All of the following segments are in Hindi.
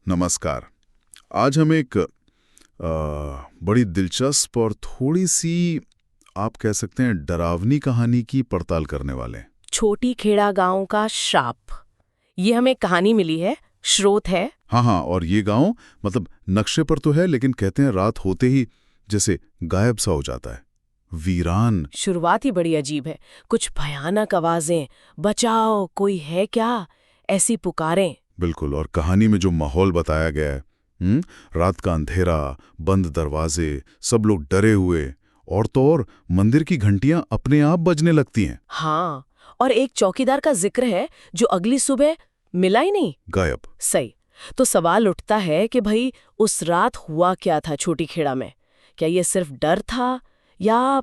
नमस्कार। आज हम एक बड़ी दिलचस्प और थोड़ी सी आप कह सकते हैं डरावनी कहानी की पड़ताल करने वाले हैं। छोटी खेड़ा गांव का श्राप। ये हमें कहानी मिली है, स्रोत है। हाँ, और ये गांव मतलब नक्शे पर तो है, लेकिन कहते हैं रात होते ही जैसे गायब सा हो जाता है, वीरान। शुरुआत ही बड़ी अजीब है। कुछ भयानक आवाजें, बचाओ कोई है क्या, ऐसी पुकारें। बिल्कुल। और कहानी में जो माहौल बताया गया है, रात का अंधेरा, बंद दरवाजे, सब लोग डरे हुए, और तो और मंदिर की घंटियां अपने आप बजने लगती हैं। हाँ, और एक चौकीदार का जिक्र है जो अगली सुबह मिला ही नहीं, गायब। सही। तो सवाल उठता है कि भाई उस रात हुआ क्या था छोटी खेड़ा में? क्या ये सिर्फ डर था या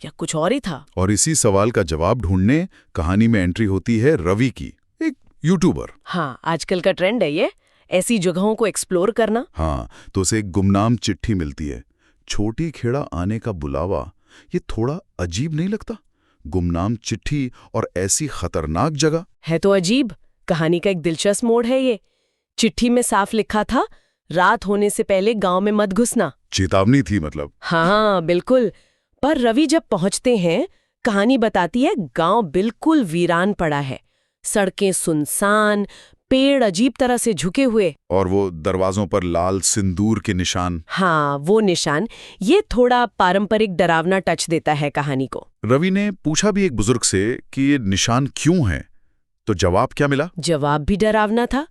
कुछ और ही था? और इसी सवाल का जवाब ढूंढने कहानी में एंट्री होती है रवि की, एक यूट्यूबर। हाँ, आजकल का ट्रेंड है ये, ऐसी जगहों को एक्सप्लोर करना। हाँ, तो उसे एक गुमनाम चिट्ठी मिलती है। छोटी खेड़ा आने का बुलावा, ये थोड़ा अजीब नहीं लगता? गुमनाम चिट्ठी और ऐसी खतरनाक जगह। है तो अजीब। कहानी का एक दिलचस्प मोड़ है ये। चिट्ठी में साफ लिखा था, रात होने से पहले गांव में मत घुसना। चेतावनी थी मतलब। हाँ बिल्कुल। पर रवि जब पहुंचते हैं, कहानी बताती है गांव बिल्कुल वीरान पड़ा है। सड़कें सुनसान, पेड़ अजीब तरह से झुके हुए, और वो दरवाजों पर लाल सिंदूर के निशान। हाँ वो निशान, ये थोड़ा पारंपरिक डरावना टच देता है कहानी को। रवि ने पूछा भी एक बुजुर्ग से कि ये निशान क्यों हैं, तो जवाब क्या मिला? जवाब भी डरावना था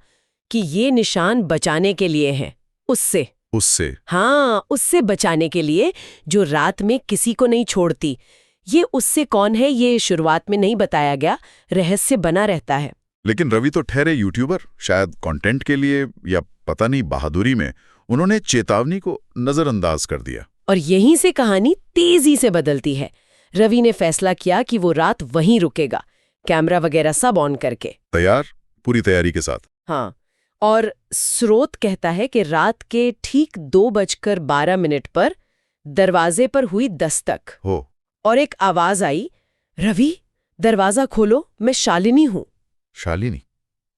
कि ये निशान बचाने के लिए हैं। उससे हाँ, उससे बचाने के लिए जो रात में किसी को नहीं छोड़ती। ये उससे कौन है ये शुरुआत में नहीं बताया गया, रहस्य बना रहता है। लेकिन रवि तो ठहरे यूट्यूबर, शायद कंटेंट के लिए या पता नहीं बहादुरी में उन्होंने चेतावनी को नजरअंदाज कर दिया। और यहीं से कहानी तेजी से बदलती है। रवि ने फैसला किया कि वो रात वहीं रुकेगा, कैमरा वगैरह सब ऑन करके। तैयार, पूरी तैयारी के साथ। हाँ, और स्रोत कहता है कि रात के ठीक 2:12 पर दरवाजे पर हुई दस्तक हो और एक आवाज आई, रवि दरवाजा खोलो, मैं शालिनी हूं। शालिनी,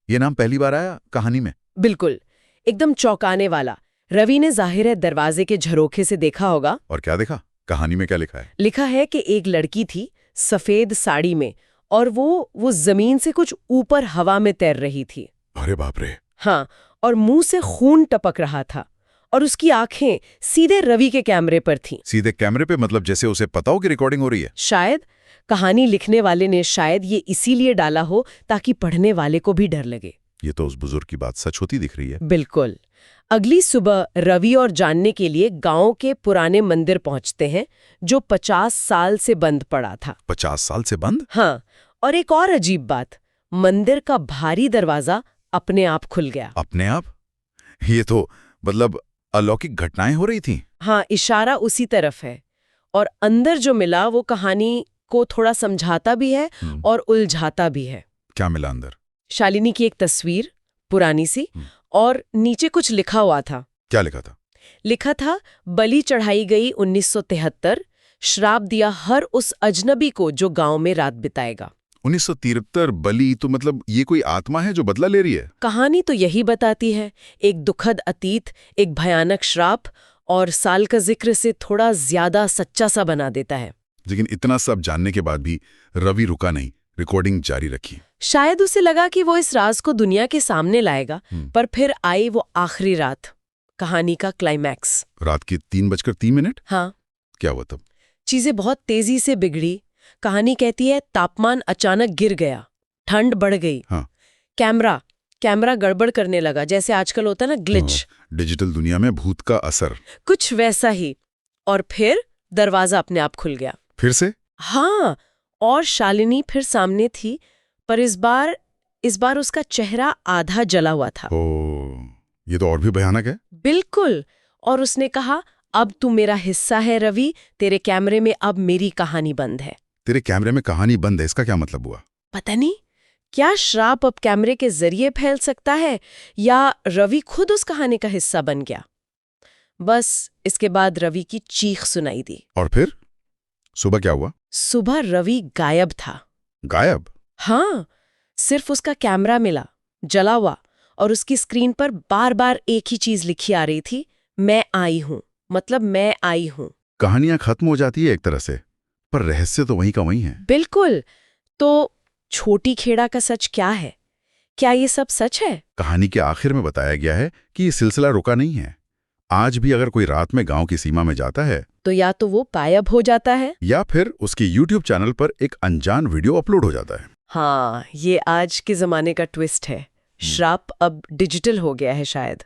ये नाम पहली बार आया कहानी में? बिल्कुल, एकदम चौंकाने वाला। रवि ने जाहिर है दरवाजे के झरोखे से देखा होगा। और क्या देखा? कहानी में क्या लिखा है? लिखा है कि एक लड़की थी सफेद साड़ी में, और वो जमीन से कुछ ऊपर हवा में तैर रही थी। अरे बाप रे। हाँ, और मुंह से खून टपक रहा था, और उसकी आंखें सीधे रवि के कैमरे पर थीं। सीधे कैमरे पे मतलब जैसे उसे पता हो कि रिकॉर्डिंग हो रही है? शायद कहानी लिखने वाले ने शायद ये इसीलिए डाला हो ताकि पढ़ने वाले को भी डर लगे। ये तो उस बुजुर्ग की बात सच होती दिख रही है। बिल्कुल। अगली सुबह रवि और जानने के लिए गांव के पुराने मंदिर पहुंचते हैं, जो 50 साल से बंद पड़ा था। 50 साल से बंद? हाँ, और एक और अजीब बात, मंदिर का भारी दरवाजा अपने आप खुल गया। अपने आप? ये तो मतलब अलौकिक घटनाएं हो रही थी। हाँ, इशारा उसी तरफ है। और अंदर जो मिला वो कहानी को थोड़ा समझाता भी है और उलझाता भी है। क्या मिला अंदर? शालिनी की एक तस्वीर, पुरानी सी, और नीचे कुछ लिखा हुआ था। क्या लिखा था? लिखा था, बलि चढ़ाई गई 1973, श्राप दिया हर उस अजनबी को जो गांव में रात बिताएगा। 1973 बलि, तो मतलब ये कोई आत्मा है जो बदला ले रही है? कहानी तो यही बताती है, एक दुखद अतीत, एक भयानक श्राप, और साल का जिक्र से थोड़ा ज्यादा सच्चा सा बना देता है। लेकिन इतना सब जानने के बाद भी रवि रुका नहीं, रिकॉर्डिंग जारी रखी। शायद उसे लगा कि वो इस राज को दुनिया के सामने लाएगा, पर फिर आई वो आखिरी रात, कहानी का क्लाइमैक्स। रात के 3:03। हाँ, क्या हुआ तब? चीजें बहुत तेजी से बिगड़ी। कहानी कहती है तापमान अचानक गिर गया, ठंड बढ़ गई। हाँ। कैमरा गड़बड़ करने लगा, जैसे आजकल होता है ना, ग्लिच। डिजिटल दुनिया में भूत का असर। कुछ वैसा ही। और फिर दरवाजा अपने आप खुल गया। फिर से? हाँ, और शालिनी फिर सामने थी, पर इस बार उसका चेहरा आधा जला हुआ था। ओह, ये तो और भी भयानक है। बिल्कुल। और उसने कहा, अब तू मेरा हिस्सा है रवि, तेरे कैमरे में अब मेरी कहानी बंद है। तेरे कैमरे में कहानी बंद है, इसका क्या मतलब हुआ? पता नहीं, क्या श्राप अब कैमरे के जरिए फैल सकता है, या रवि खुद उस कहानी का हिस्सा बन गया? बस इसके बाद रवि की चीख सुनाई दी। और फिर सुबह क्या हुआ? सुबह रवि गायब था। गायब? हाँ, सिर्फ उसका कैमरा मिला, जला हुआ, और उसकी स्क्रीन पर बार बार एक ही चीज लिखी आ रही थी, मैं आई हूँ, मतलब मैं आई हूँ। कहानियां खत्म हो जाती है एक तरह से, पर रहस्य तो वहीं का वहीं है। बिल्कुल। तो छोटी खेड़ा का सच क्या है? क्या ये सब सच है? कहानी के आखिर में बताया गया है कि ये सिलसिला रुका नहीं है। आज भी अगर कोई रात में गांव की सीमा में जाता है तो या तो वो गायब हो जाता है, या फिर उसके YouTube चैनल पर एक अनजान वीडियो अपलोड हो जाता है। हाँ, ये आज के जमाने का ट्विस्ट है। श्राप अब डिजिटल हो गया है शायद,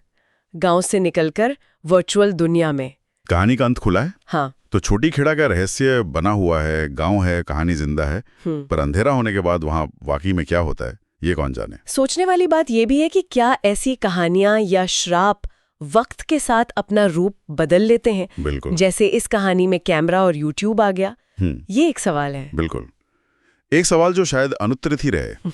गांव से निकलकर वर्चुअल दुनिया में। कहानी का अंत खुला है। हाँ। तो छोटी खेड़ा का रहस्य बना हुआ है, गांव है, कहानी जिंदा है, पर अंधेरा होने के बाद वहां वाकई में क्या होता है ये कौन जाने। सोचने वाली बात यह भी है कि क्या ऐसी कहानियां या श्राप वक्त के साथ अपना रूप बदल लेते हैं? बिल्कुल। जैसे इस कहानी में कैमरा और YouTube आ गया। ये एक सवाल है। बिल्कुल, एक सवाल जो शायद अनुत्तरित ही रहे।